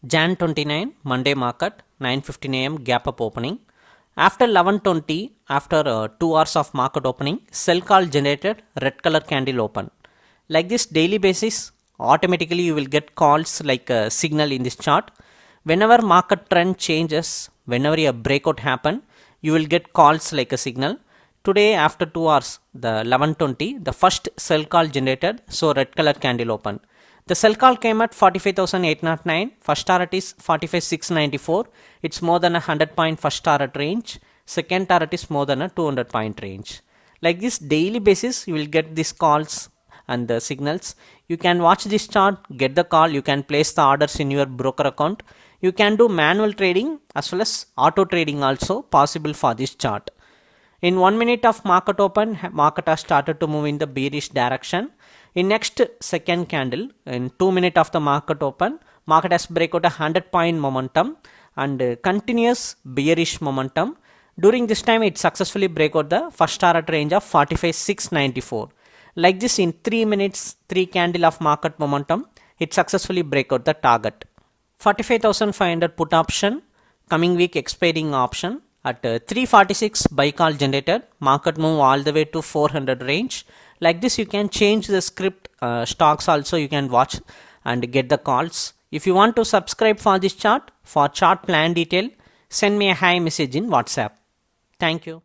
Jan 29 Monday market 9:15 a.m. gap up opening. After 11:20, after 2 hours of market opening, sell call generated, red color candle open. Like this daily basis, automatically you will get calls like a signal in this chart. Whenever market trend changes, whenever a breakout happen, you will get calls like a signal. Today after 2 hours, the 11:20, the first sell call generated, so red color candle open. The sell call came at 45,809. First target is 45,694. It's more than a 100 point first target range. Second target is more than a 200 point range. Like this daily basis, you will get these calls and the signals. You can watch this chart, get the call. You can place the orders in your broker account. You can do manual trading as well as auto trading also possible for this chart. In 1 minute of market open, market has started to move in the bearish direction. In next second candle, in 2 minutes of the market open, market has break out a 100 point momentum and continuous bearish momentum. During this time, it successfully break out the first target range of 45,694. Like this, in 3 minutes, 3 candle of market momentum, it successfully break out the target. 45,500 put option, coming week expiring option. At 346 buy call generated, market move all the way to 400 range. Like this, you can change the script stocks also, you can watch and get the calls. If you want to subscribe for this chart, for chart plan detail, send me a hi message in WhatsApp. Thank you.